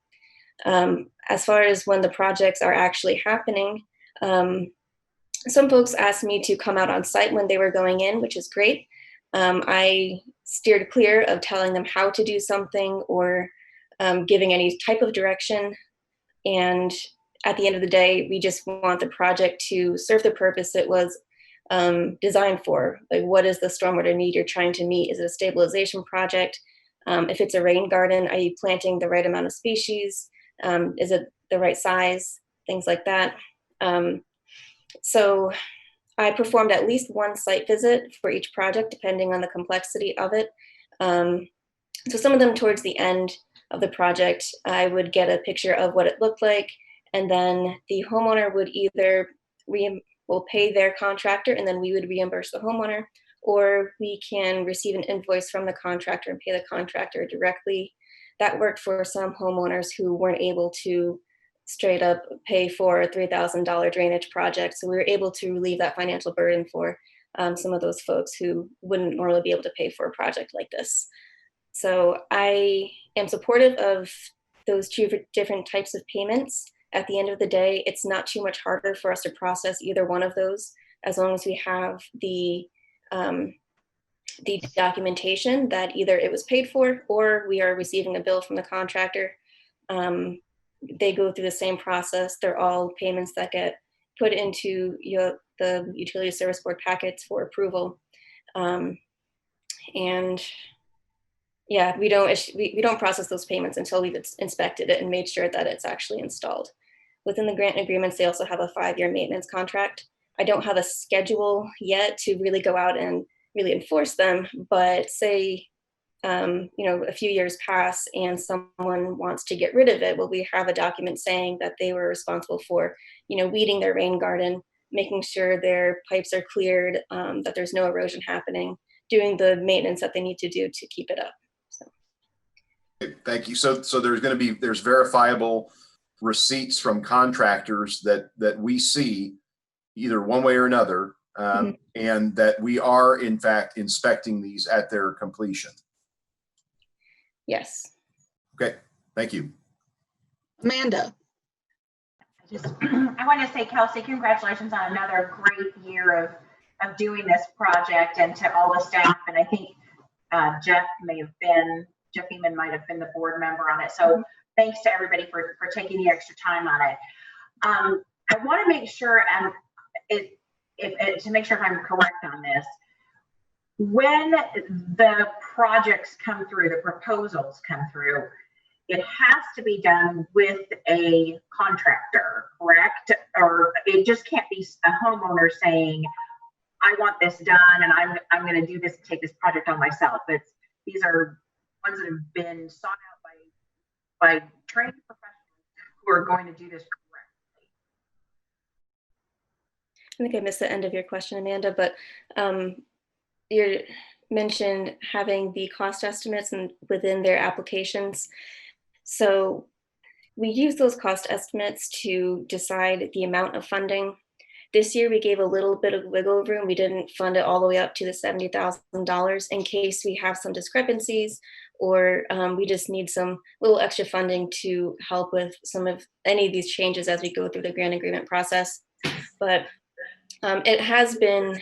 Speaker 13: As far as when the projects are actually happening, some folks asked me to come out on site when they were going in, which is great. I steered clear of telling them how to do something or giving any type of direction. And at the end of the day, we just want the project to serve the purpose it was designed for. Like, what is the stormwater need you're trying to meet? Is it a stabilization project? If it's a rain garden, are you planting the right amount of species? Is it the right size? Things like that. So I performed at least one site visit for each project, depending on the complexity of it. So some of them towards the end of the project, I would get a picture of what it looked like, and then the homeowner would either will pay their contractor, and then we would reimburse the homeowner, or we can receive an invoice from the contractor and pay the contractor directly. That worked for some homeowners who weren't able to straight up pay for a $3,000 drainage project. So we were able to relieve that financial burden for some of those folks who wouldn't normally be able to pay for a project like this. So I am supportive of those two different types of payments. At the end of the day, it's not too much harder for us to process either one of those, as long as we have the documentation that either it was paid for or we are receiving a bill from the contractor They go through the same process. They're all payments that get put into the utility service board packets for approval. And yeah, we don't process those payments until we've inspected it and made sure that it's actually installed. Within the grant agreements, they also have a 5-year maintenance contract. I don't have a schedule yet to really go out and really enforce them, but say, a few years pass and someone wants to get rid of it, well, we have a document saying that they were responsible for, weeding their rain garden, making sure their pipes are cleared, that there's no erosion happening, doing the maintenance that they need to do to keep it up.
Speaker 4: Thank you. So there's verifiable receipts from contractors that we see either one way or another, and that we are in fact inspecting these at their completion.
Speaker 13: Yes.
Speaker 4: Okay. Thank you.
Speaker 1: Amanda.
Speaker 5: I want to say, Kelsey, congratulations on another great year of doing this project, and to all the staff. And I think Jeff Eman might have been the board member on it. So thanks to everybody for taking the extra time on it. I want to make sure, to make sure if I'm correct on this, when the projects come through, the proposals come through, it has to be done with a contractor, correct? Or it just can't be a homeowner saying, I want this done and I'm going to do this and take this project on myself. These are ones that have been sought out by trained professionals who are going to do this correctly.
Speaker 13: I think I missed the end of your question, Amanda, but you mentioned having the cost estimates within their applications. So we use those cost estimates to decide the amount of funding. This year, we gave a little bit of wiggle room. We didn't fund it all the way up to the $70,000 in case we have some discrepancies, or we just need some little extra funding to help with any of these changes as we go through the grant agreement process. But it has been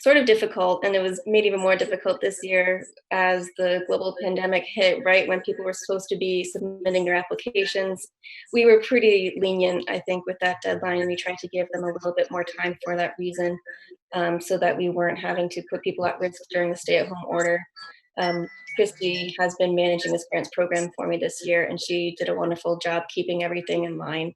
Speaker 13: sort of difficult, and it was made even more difficult this year as the global pandemic hit right when people were supposed to be submitting their applications. We were pretty lenient, I think, with that deadline, and we tried to give them a little bit more time for that reason, so that we weren't having to put people at risk during the stay-at-home order. Christy has been managing this grants program for me this year, and she did a wonderful job keeping everything in line.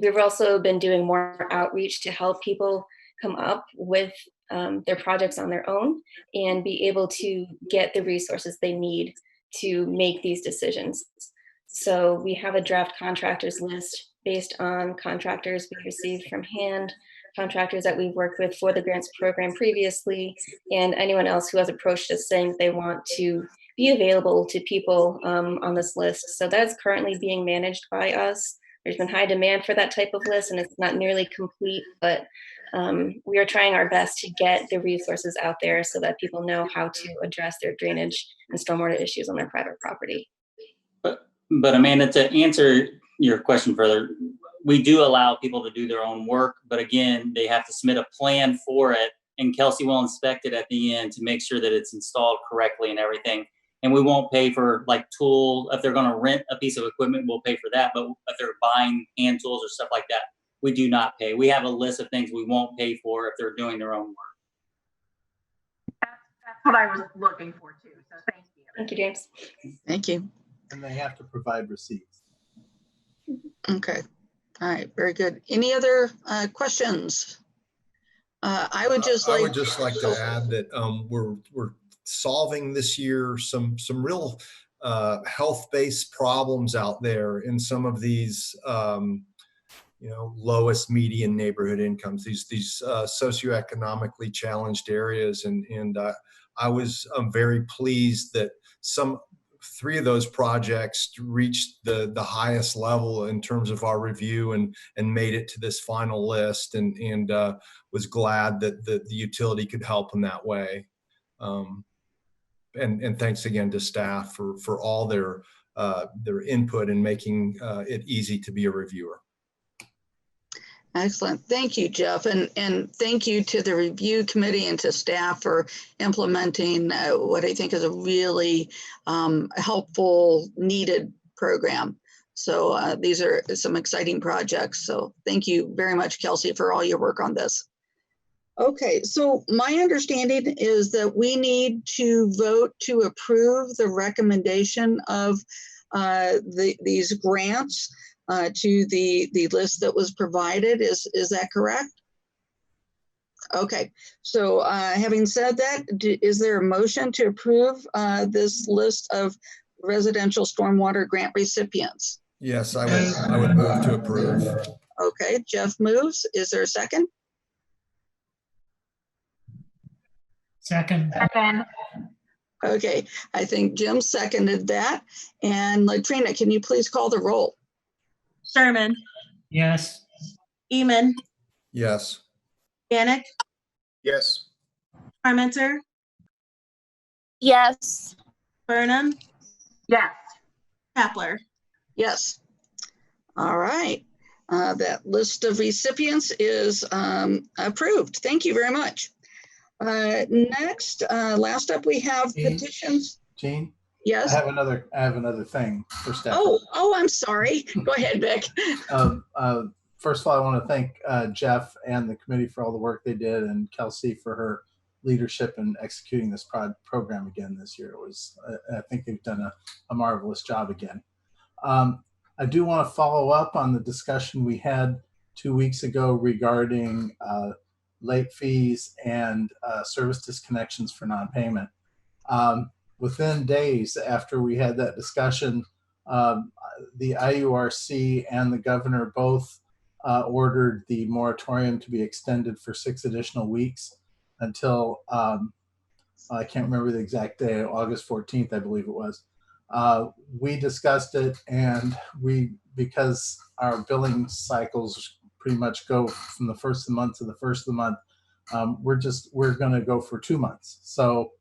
Speaker 13: We've also been doing more outreach to help people come up with their projects on their own and be able to get the resources they need to make these decisions. So we have a draft contractors list based on contractors we received from hand, contractors that we've worked with for the grants program previously, and anyone else who has approached us saying they want to be available to people on this list. So that's currently being managed by us. There's been high demand for that type of list, and it's not nearly complete, but we are trying our best to get the resources out there so that people know how to address their drainage and stormwater issues on their private property.
Speaker 14: But Amanda, to answer your question further, we do allow people to do their own work, but again, they have to submit a plan for it, and Kelsey will inspect it at the end to make sure that it's installed correctly and everything. And we won't pay for like tools. If they're going to rent a piece of equipment, we'll pay for that. But if they're buying hand tools or stuff like that, we do not pay. We have a list of things we won't pay for if they're doing their own work.
Speaker 5: That's what I was looking for too. So thank you.
Speaker 13: Thank you, James.
Speaker 1: Thank you.
Speaker 8: And they have to provide receipts.
Speaker 1: Okay. All right. Very good. Any other questions? I would just like
Speaker 11: to add that we're solving this year some real health-based problems out there in some of these lowest median neighborhood incomes, these socioeconomically challenged areas, and I'm very pleased that 3 of those projects reached the highest level in terms of our review and made it to this final list, and was glad that the utility could help in that way. And thanks again to staff for all their input in making it easy to be a reviewer.
Speaker 1: Excellent. Thank you, Jeff. And thank you to the review committee and to staff for implementing what I think is a really helpful, needed program. So these are some exciting projects. So thank you very much, Kelsey, for all your work on this. Okay, so my understanding is that we need to vote to approve the recommendation of these grants to the list that was provided. Is that correct? Okay, so having said that, is there a motion to approve this list of residential stormwater grant recipients?
Speaker 11: Yes, I would move to approve.
Speaker 1: Okay, Jeff moves. Is there a second?
Speaker 2: Second.
Speaker 5: Second.
Speaker 1: Okay, I think Jim seconded that. And Latrina, can you please call the roll?
Speaker 3: Sherman,
Speaker 2: Yes.
Speaker 3: Eman,
Speaker 11: Yes.
Speaker 3: Bannock,
Speaker 4: Yes.
Speaker 3: Parmenter,
Speaker 6: Yes.
Speaker 3: Burnham,
Speaker 5: Yes.
Speaker 3: Kapler.
Speaker 1: Yes. All right. That list of recipients is approved. Thank you very much. Next, last up, we have
Speaker 8: Jean?
Speaker 1: petitions.
Speaker 8: Jean,
Speaker 1: Yes.
Speaker 8: I have another thing for Stephanie.
Speaker 1: Oh, I'm sorry. Go ahead, Vic.
Speaker 8: First of all, I want to thank Jeff and the committee for all the work they did, and Kelsey for her leadership in executing this program again this year. It was, I think they've done a marvelous job again. I do want to follow up on the discussion we had 2 weeks ago regarding late fees and service disconnections for non-payment. Within days after we had that discussion, the IURC and the governor both ordered the moratorium to be extended for 6 additional weeks until, I can't remember the exact day, August 14th, I believe it was. We discussed it, and because our billing cycles pretty much go from the first of the month to the first of the month, we're going to go for 2 months. So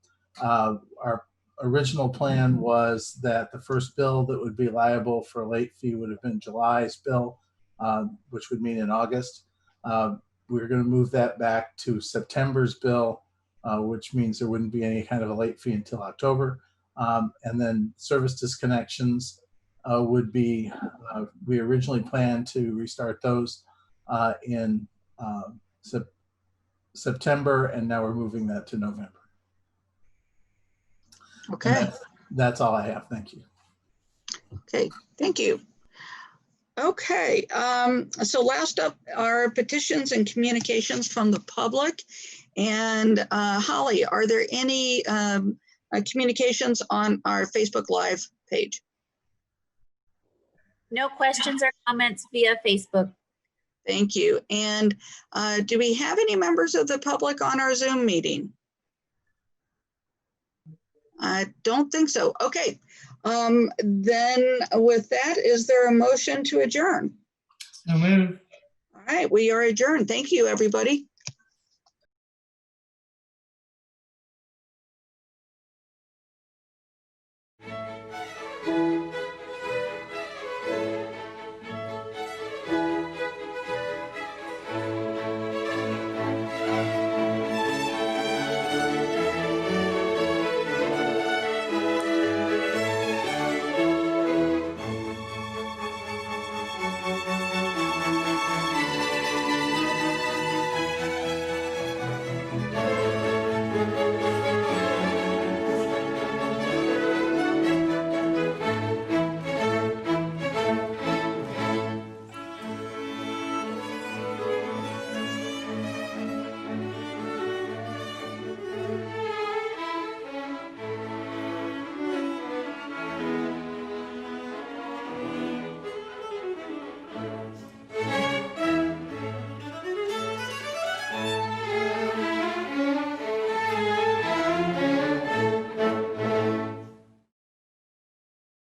Speaker 8: our original plan was that the first bill that would be liable for a late fee would have been July's bill, which would mean in August. We're going to move that back to September's bill, which means there wouldn't be any kind of a late fee until October. And then service disconnections would be, we originally planned to restart those in September, and now we're moving that to November.
Speaker 1: Okay.
Speaker 8: That's all I have. Thank you.
Speaker 1: Okay, thank you. Okay, so last up are petitions and communications from the public. And Holly, are there any communications on our Facebook Live page?
Speaker 6: No questions or comments via Facebook.
Speaker 1: Thank you. And do we have any members of the public on our Zoom meeting? I don't think so. Okay. Then with that, is there a motion to adjourn?
Speaker 2: So move.
Speaker 1: All right, we are adjourned. Thank you, everybody.